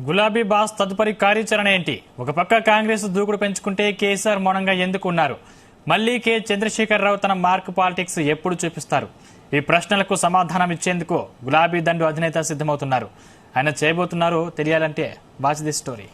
గులాబీ బాస్ తదుపరి కార్యాచరణ ఏంటి? ఒక పక్క కాంగ్రెస్ దూకుడు పెంచుకుంటే కేసీఆర్ మౌనంగా ఎందుకు ఉన్నారు? మళ్లీ కె చంద్రశేఖరరావు తన మార్క్ పాలిటిక్స్ ఎప్పుడు చూపిస్తారు? ఈ ప్రశ్నలకు సమాధానం ఇచ్చేందుకు గులాబీ దండు అధినేత సిద్ధమవుతున్నారు. ఆయన చేయబోతున్నారు తెలియాలంటే వాచ్ ది స్టోరీ.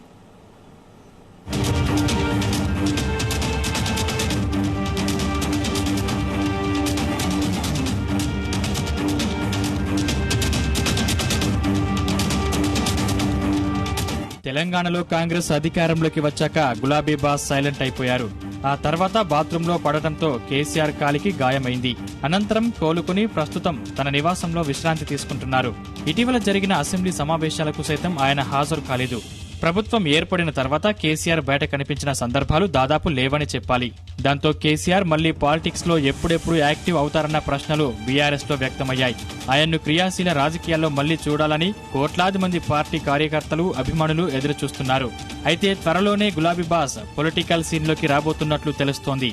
తెలంగాణలో కాంగ్రెస్ అధికారంలోకి వచ్చాక గులాబీ బాస్ సైలెంట్ అయిపోయారు. ఆ తర్వాత బాత్రూంలో పడటంతో కేసీఆర్ కాలికి గాయమైంది. అనంతరం కోలుకుని ప్రస్తుతం తన నివాసంలో విశ్రాంతి తీసుకుంటున్నారు. ఇటీవల జరిగిన అసెంబ్లీ సమావేశాలకు సైతం ఆయన హాజరు కాలేదు. ప్రభుత్వం ఏర్పడిన తర్వాత కేసీఆర్ బయట కనిపించిన సందర్భాలు దాదాపు లేవని చెప్పాలి. దాంతో కేసీఆర్ మళ్లీ పాలిటిక్స్ లో ఎప్పుడెప్పుడు యాక్టివ్ అవుతారన్న ప్రశ్నలు బీఆర్ఎస్ లో వ్యక్తమయ్యాయి. ఆయన్ను క్రియాశీల రాజకీయాల్లో మళ్లీ చూడాలని కోట్లాది మంది పార్టీ కార్యకర్తలు, అభిమానులు ఎదురుచూస్తున్నారు. అయితే త్వరలోనే గులాబీ బాస్ పొలిటికల్ సీన్లోకి రాబోతున్నట్లు తెలుస్తోంది.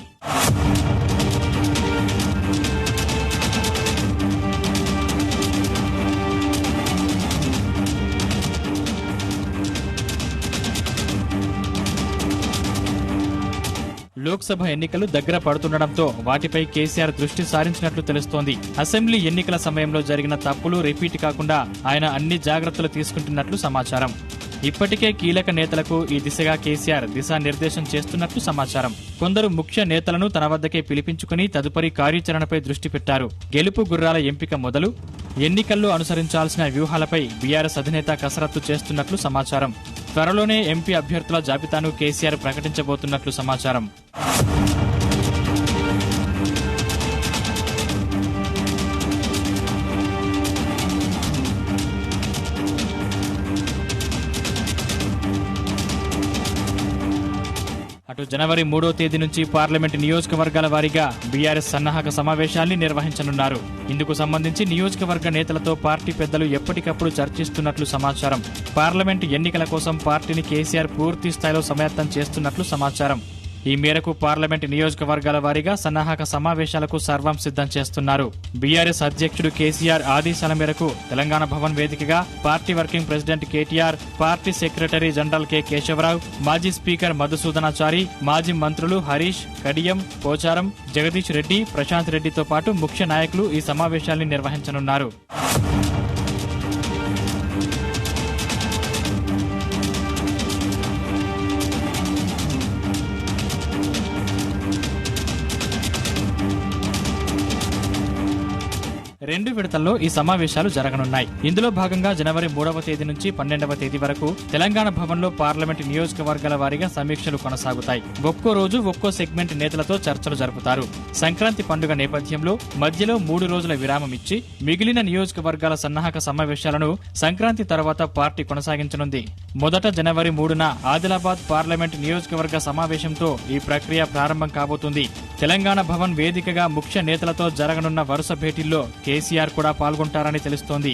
లోక్సభ ఎన్నికలు దగ్గర పడుతుండటంతో వాటిపై కేసీఆర్ దృష్టి సారించినట్లు తెలుస్తోంది. అసెంబ్లీ ఎన్నికల సమయంలో జరిగిన తప్పులు రిపీట్ కాకుండా ఆయన అన్ని జాగ్రత్తలు తీసుకుంటున్నట్లు సమాచారం. ఇప్పటికే కీలక నేతలకు ఈ దిశగా కేసీఆర్ దిశానిర్దేశం చేస్తున్నట్లు సమాచారం. కొందరు ముఖ్య నేతలను తన వద్దకే పిలిపించుకుని తదుపరి కార్యాచరణపై దృష్టి పెట్టారు. గెలుపు గుర్రాల ఎంపిక మొదలు ఎన్నికల్లో అనుసరించాల్సిన వ్యూహాలపై బీఆర్ఎస్ అధినేత కసరత్తు చేస్తున్నట్లు సమాచారం. త్వరలోనే ఎంపీ అభ్యర్థుల జాబితాను కేసీఆర్ ప్రకటించబోతున్నట్లు సమాచారం. అటు జనవరి 3వ తేదీ నుంచి పార్లమెంట్ నియోజకవర్గాల వారీగా బీఆర్ఎస్ సన్నాహక సమావేశాల్ని నిర్వహించనున్నారు. ఇందుకు సంబంధించి నియోజకవర్గ నేతలతో పార్టీ పెద్దలు ఎప్పటికప్పుడు చర్చిస్తున్నట్లు సమాచారం. పార్లమెంట్ ఎన్నికల కోసం పార్టీని కేసీఆర్ పూర్తి స్థాయిలో సమాయత్తం చేస్తున్నట్లు సమాచారం. ఈ మేరకు పార్లమెంట్ నియోజకవర్గాల వారీగా సన్నాహక సమావేశాలకు సర్వం సిద్ధం చేస్తున్నారు. బీఆర్ఎస్ అధ్యక్షుడు కేసీఆర్ ఆదేశాల మేరకు తెలంగాణ భవన్ వేదికగా party working president KTR, party secretary general K Keshava Rao, మాజీ స్పీకర్ మధుసూదనాచారి, మాజీ మంత్రులు హరీష్, కడియం, పోచారం, జగదీష్ రెడ్డి, ప్రశాంత్ రెడ్డితో పాటు ముఖ్య నాయకులు ఈ సమావేశాల్ని నిర్వహించనున్నారు. రెండు విడతల్లో ఈ సమావేశాలు జరగనున్నాయి. ఇందులో భాగంగా జనవరి 3వ తేదీ నుంచి 12వ తేదీ వరకు తెలంగాణ భవన్లో పార్లమెంట్ నియోజకవర్గాల వారీగా సమీక్షలు కొనసాగుతాయి. ఒక్కో రోజు ఒక్కో సెగ్మెంట్ నేతలతో చర్చలు జరుపుతారు. సంక్రాంతి పండుగ నేపథ్యంలో మధ్యలో 3 రోజుల విరామం ఇచ్చి మిగిలిన నియోజకవర్గాల సన్నాహక సమావేశాలను సంక్రాంతి తర్వాత పార్టీ కొనసాగించనుంది. మొదట జనవరి 3న ఆదిలాబాద్ పార్లమెంట్ నియోజకవర్గ సమావేశంతో ఈ ప్రక్రియ ప్రారంభం కాబోతుంది. తెలంగాణ భవన్ వేదికగా ముఖ్య నేతలతో జరగనున్న వరుస భేటీల్లో కేసీఆర్ కూడా పాల్గొంటారని తెలుస్తోంది.